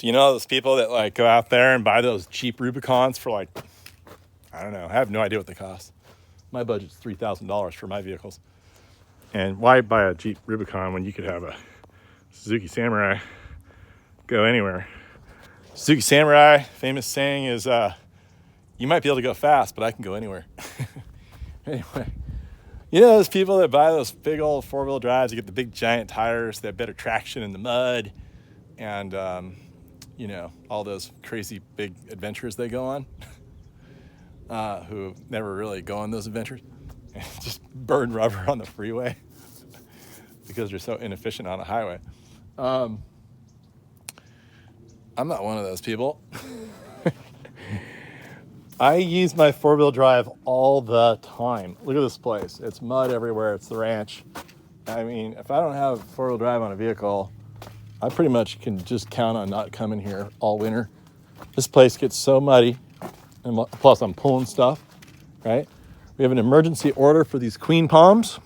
So you know those people that like go out there and buy those cheap Rubicons for like, I don't know, I have no idea what they cost. My budget's $3,000 for my vehicles. And why buy a Jeep Rubicon when you could have a Suzuki Samurai go anywhere? Suzuki Samurai, famous saying is, you might be able to go fast, but I can go anywhere. Anyway, you know those people that buy those big old four-wheel drives, you get the big giant tires, they have better traction in the mud, and, you know, all those crazy big adventures they go on, who never really go on those adventures, and just burn rubber on the freeway because they're so inefficient on a highway. I'm not one of those people. I use my four-wheel drive all the time. Look at this place. It's mud everywhere. It's the ranch. I mean, if I don't have four-wheel drive on a vehicle, I pretty much can just count on not coming here all winter. This place gets so muddy, and plus I'm pulling stuff, right? We have an emergency order for these Queen Palms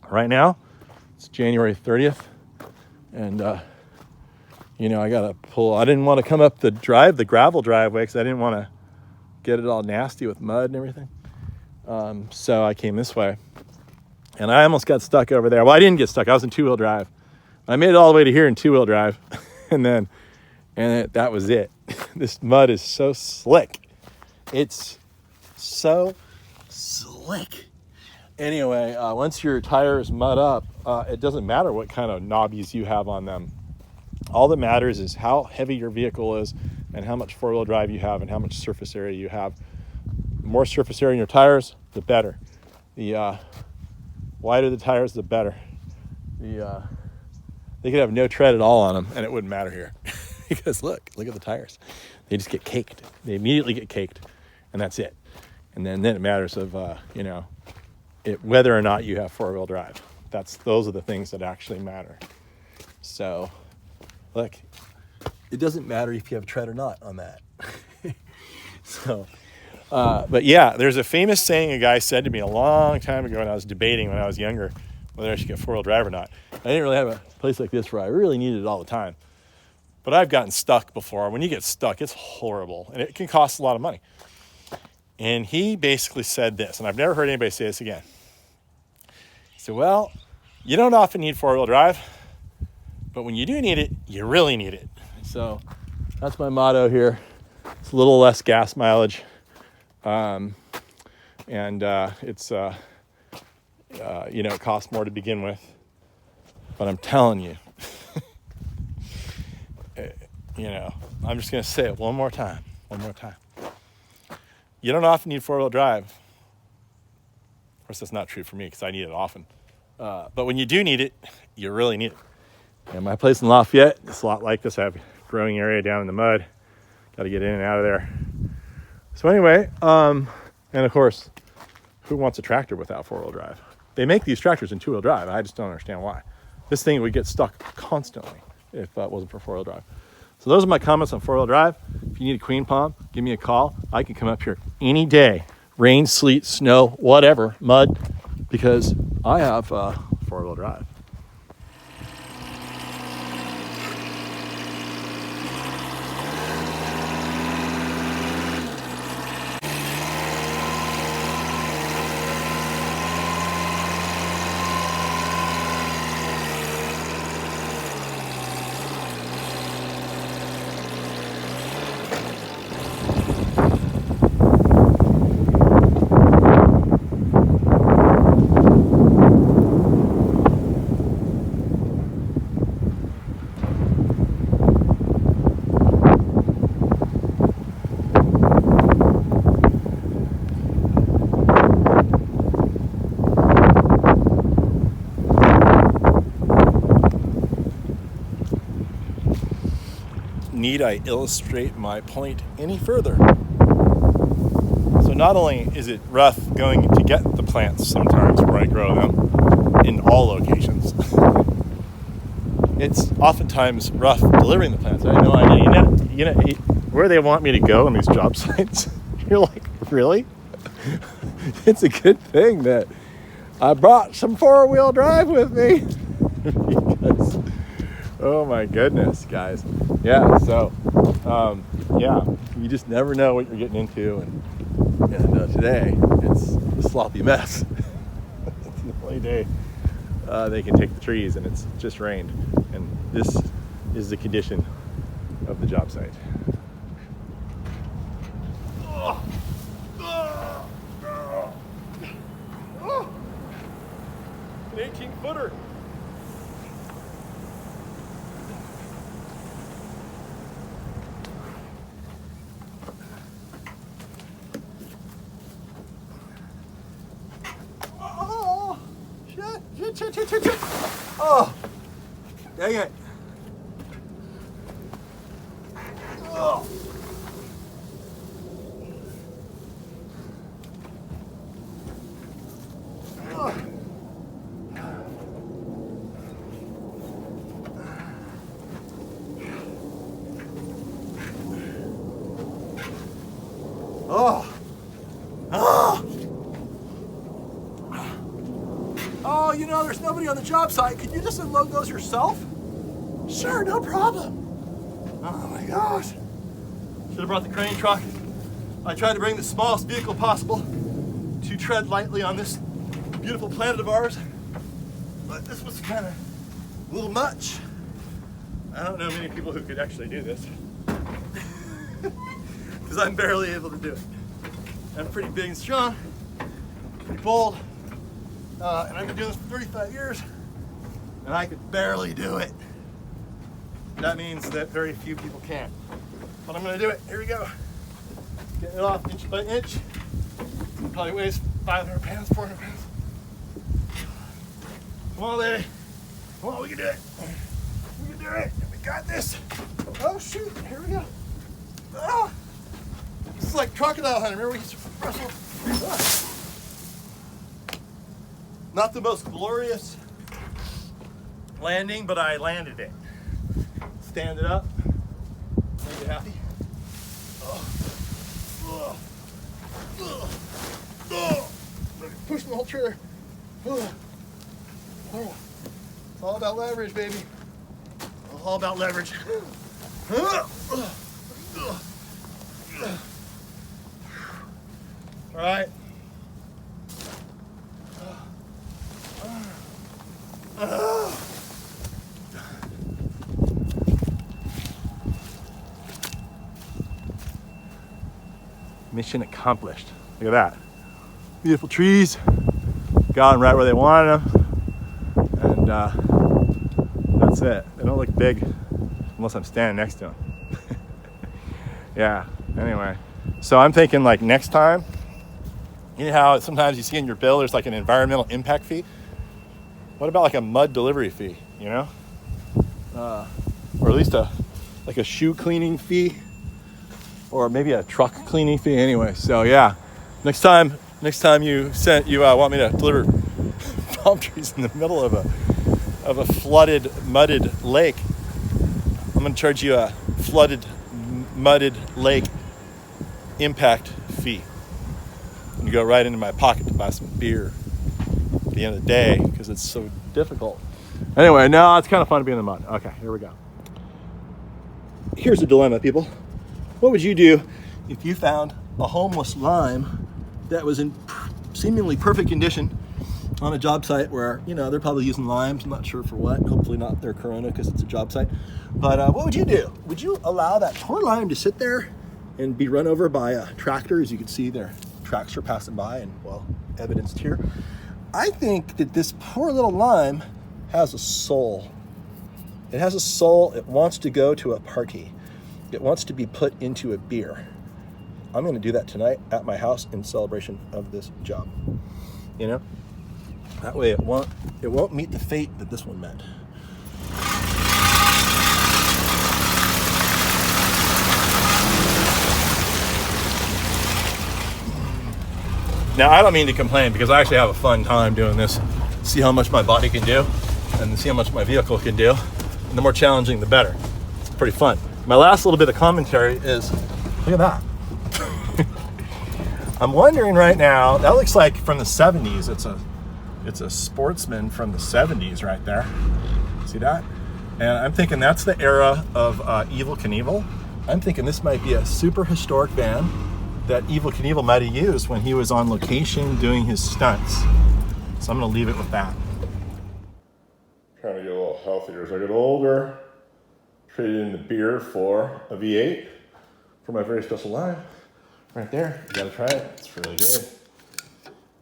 right now. It's January 30th, and you know, I gotta pull. I didn't want to come up the gravel driveway, because I didn't want to get it all nasty with mud and everything. So I came this way, and I almost got stuck over there. Well, I didn't get stuck. I was in two-wheel drive. I made it all the way to here in two-wheel drive, and that was it. This mud is so slick. It's so slick. Anyway, once your tires mud up, it doesn't matter what kind of knobbies you have on them. All that matters is how heavy your vehicle is and how much four-wheel drive you have and how much surface area you have. The more surface area in your tires, the better. The wider the tires, the better. They could have no tread at all on them, and it wouldn't matter here. Because look at the tires. They just get caked. They immediately get caked, and that's it. And then it matters of whether or not you have four-wheel drive. Those are the things that actually matter. So, look, it doesn't matter if you have tread or not on that. So, but yeah, there's a famous saying a guy said to me a long time ago when I was debating when I was younger whether I should get four-wheel drive or not. I didn't really have a place like this where I really needed it all the time. But I've gotten stuck before. When you get stuck, it's horrible, and it can cost a lot of money. And he basically said this, and I've never heard anybody say this again. He said, well, you don't often need four-wheel drive, but when you do need it, you really need it. So that's my motto here. It's a little less gas mileage. It's, it costs more to begin with. But I'm telling you, I'm just going to say it one more time. You don't often need four-wheel drive. Of course, that's not true for me because I need it often. But when you do need it, you really need it. And my place in Lafayette, it's a lot like this. I have a growing area down in the mud. Got to get in and out of there. So anyway, and of course, who wants a tractor without four-wheel drive? They make these tractors in two-wheel drive. I just don't understand why. This thing would get stuck constantly if it wasn't for four-wheel drive. So those are my comments on four-wheel drive. If you need a Queen Palm, give me a call. I can come up here any day. Rain, sleet, snow, whatever, mud, because I have four-wheel drive. Need I illustrate my point any further? So not only is it rough going to get the plants sometimes where I grow them, in all locations, it's oftentimes rough delivering the plants. I have no idea. Where they want me to go on these job sites, you're like, really? It's a good thing that I brought some four-wheel drive with me. Because Oh my goodness, guys. Yeah, so yeah, you just never know what you're getting into, and today it's a sloppy mess. It's the only day they can take the trees, and it's just rained, and this is the condition of the job site. Oh. Oh. Oh. An 18-footer. Shit. Oh, dang it. Oh. Oh. Oh. Oh, you know, there's nobody on the job site. Can you just unload those yourself? Sure, no problem. Oh my gosh. Should have brought the crane truck. I tried to bring the smallest vehicle possible to tread lightly on this beautiful planet of ours, but this was kind of a little much. I don't know many people who could actually do this because I'm barely able to do it. I'm pretty big and strong, pretty bold, and I've been doing this for 35 years, and I could barely do it. That means that very few people can. But I'm gonna do it. Here we go. Getting it off inch by inch. Probably weighs 500 pounds, 400 pounds. Come on, lady. Come on, we can do it. We can do it. We got this. Oh shoot, here we go. Ah. This is like crocodile hunting. Remember we used to wrestle? Ah. Not the most glorious landing, but I landed it. Stand it up. Make it happy. Push the whole trailer. It's all about leverage, baby. It's all about leverage. All right. Mission accomplished. Look at that. Beautiful trees. Got them right where they wanted them. And that's it. They don't look big unless I'm standing next to them. Yeah, anyway. So I'm thinking like next time, you know how sometimes you see in your bill there's like an environmental impact fee? What about like a mud delivery fee, you know? Or at least a shoe cleaning fee, or maybe a truck cleaning fee. Anyway, so yeah, next time you want me to deliver palm trees in the middle of a flooded, mudded lake, I'm gonna charge you a flooded, mudded lake impact fee. And you go right into my pocket to buy some beer at the end of the day because it's so difficult. Anyway, no, it's kind of fun to be in the mud. Okay, here we go. Here's a dilemma, people. What would you do if you found a homeless lime that was in seemingly perfect condition on a job site where, you know, they're probably using limes, I'm not sure for what, hopefully not their Corona because it's a job site. But what would you do? Would you allow that poor lime to sit there and be run over by a tractor? As you can see, their tracks are passing by and, well, evidenced here. I think that this poor little lime has a soul. It has a soul. It wants to go to a party. It wants to be put into a beer. I'm going to do that tonight at my house in celebration of this job. You know, that way it won't meet the fate that this one met. Now, I don't mean to complain because I actually have a fun time doing this. See how much my body can do and see how much my vehicle can do. And the more challenging, the better. It's pretty fun. My last little bit of commentary is, look at that. I'm wondering right now, that looks like from the 70s. It's a sportsman from the 70s right there. See that? And I'm thinking that's the era of Evel Knievel. I'm thinking this might be a super historic van that Evel Knievel might have used when he was on location doing his stunts. So I'm gonna leave it with that. Trying to get a little healthier as I get older. Traded in the beer for a V8 for my very special line. Right there, you gotta try it, it's really good.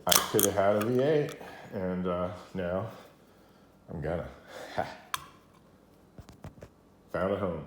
I could have had a V8, and now I'm gonna. Found a home.